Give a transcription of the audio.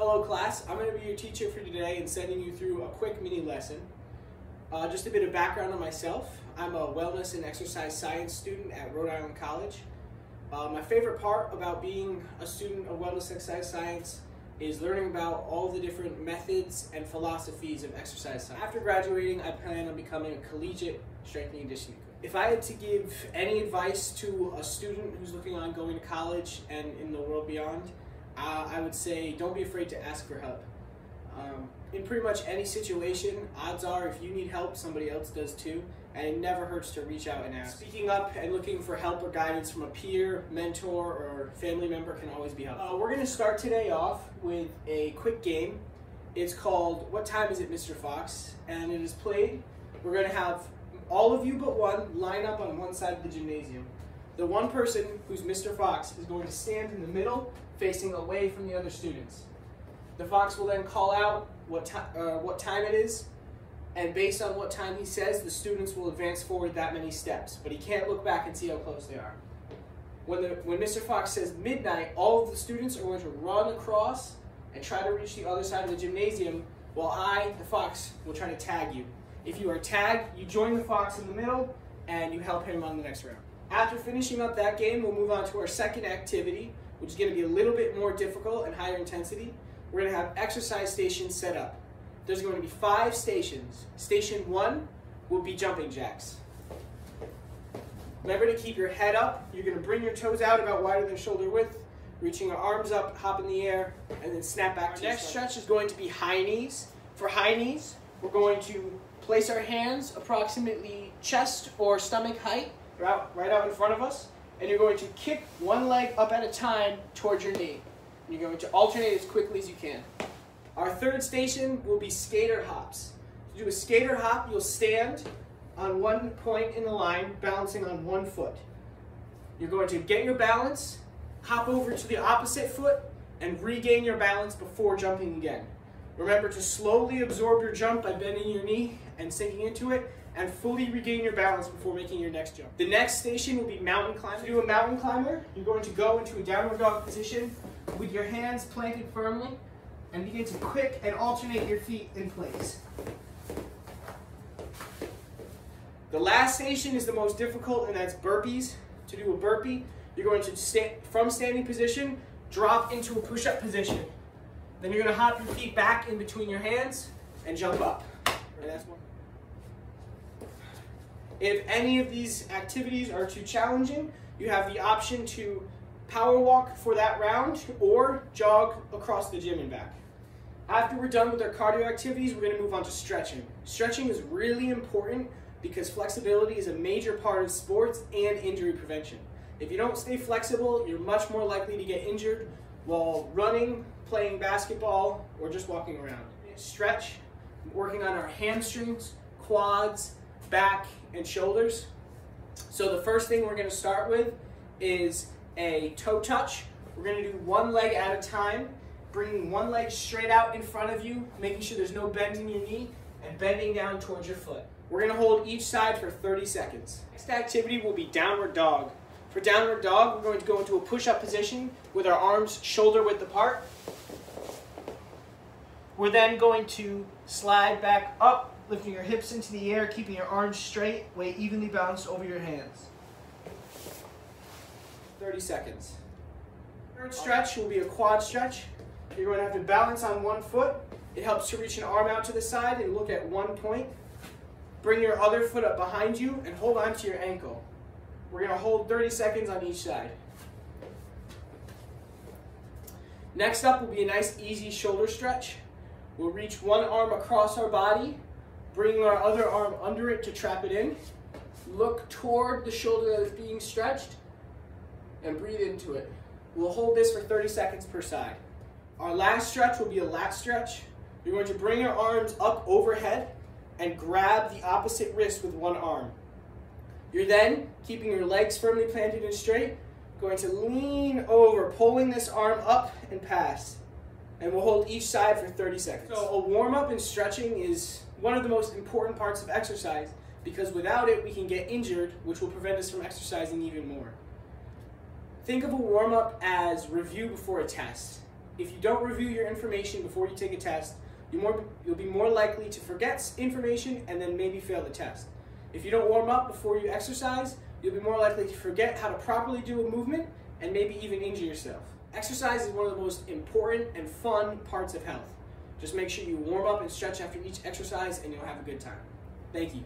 Hello class, I'm going to be your teacher for today and sending you through a quick mini lesson. Just a bit of background on myself. I'm a wellness and exercise science student at Rhode Island College. My favorite part about being a student of wellness and exercise science is learning about all the different methods and philosophies of exercise science. After graduating, I plan on becoming a collegiate strength and conditioning coach. If I had to give any advice to a student who's looking on going to college and in the world beyond, I would say don't be afraid to ask for help. In pretty much any situation, odds are if you need help, somebody else does too, and it never hurts to reach out and ask. Speaking up and looking for help or guidance from a peer, mentor, or family member can always be helpful. We're going to start today off with a quick game. It's called What Time Is It, Mr. Fox? And it is played. We're going to have all of you but one line up on one side of the gymnasium. The one person who's Mr. Fox is going to stand in the middle, facing away from the other students. The fox will then call out what time it is, and based on what time he says, the students will advance forward that many steps, but he can't look back and see how close they are. When Mr. Fox says midnight, all of the students are going to run across and try to reach the other side of the gymnasium, while I, the fox, will try to tag you. If you are tagged, you join the fox in the middle, and you help him on the next round. After finishing up that game, we'll move on to our second activity, which is going to be a little bit more difficult and higher intensity. We're going to have exercise stations set up. There's going to be 5 stations. Station 1 will be jumping jacks. Remember to keep your head up. You're going to bring your toes out about wider than shoulder width, reaching your arms up, hop in the air, and then snap back to your next stretch is going to be high knees. For high knees, we're going to place our hands approximately chest or stomach height, right out in front of us, and you're going to kick one leg up at a time towards your knee. You're going to alternate as quickly as you can. Our third station will be skater hops. To do a skater hop, you'll stand on one point in the line, balancing on one foot. You're going to get your balance, hop over to the opposite foot, and regain your balance before jumping again. Remember to slowly absorb your jump by bending your knee and sinking into it, and fully regain your balance before making your next jump. The next station will be mountain climbing. To do a mountain climber, you're going to go into a downward dog position with your hands planted firmly and begin to quick and alternate your feet in place. The last station is the most difficult, and that's burpees. To do a burpee, you're going to from standing position, drop into a push-up position. Then you're going to hop your feet back in between your hands and jump up. And that's one. If any of these activities are too challenging, you have the option to power walk for that round or jog across the gym and back. After we're done with our cardio activities, we're going to move on to stretching. Stretching is really important because flexibility is a major part of sports and injury prevention. If you don't stay flexible, you're much more likely to get injured while running, playing basketball, or just walking around. Stretch, working on our hamstrings, quads, back, and shoulders. So the first thing we're going to start with is a toe touch. We're going to do one leg at a time, bringing one leg straight out in front of you, making sure there's no bend in your knee, and bending down towards your foot. We're going to hold each side for 30 seconds. Next activity will be downward dog. For downward dog, we're going to go into a push-up position with our arms shoulder width apart. We're then going to slide back up, lifting your hips into the air, keeping your arms straight, weight evenly balanced over your hands. 30 seconds. Third stretch will be a quad stretch. You're going to have to balance on one foot. It helps to reach an arm out to the side and look at one point. Bring your other foot up behind you and hold on to your ankle. We're going to hold 30 seconds on each side. Next up will be a nice easy shoulder stretch. We'll reach one arm across our body, bring our other arm under it to trap it in. Look toward the shoulder that is being stretched and breathe into it. We'll hold this for 30 seconds per side. Our last stretch will be a lat stretch. You're going to bring your arms up overhead and grab the opposite wrist with one arm. You're then, keeping your legs firmly planted and straight, going to lean over, pulling this arm up and past. And we'll hold each side for 30 seconds. So a warm-up and stretching is one of the most important parts of exercise because without it, we can get injured, which will prevent us from exercising even more. Think of a warm-up as review before a test. if you don't review your information before you take a test, you'll be more likely to forget information and then maybe fail the test. If you don't warm up before you exercise, you'll be more likely to forget how to properly do a movement and maybe even injure yourself. Exercise is one of the most important and fun parts of health. Just make sure you warm up and stretch after each exercise and you'll have a good time. Thank you.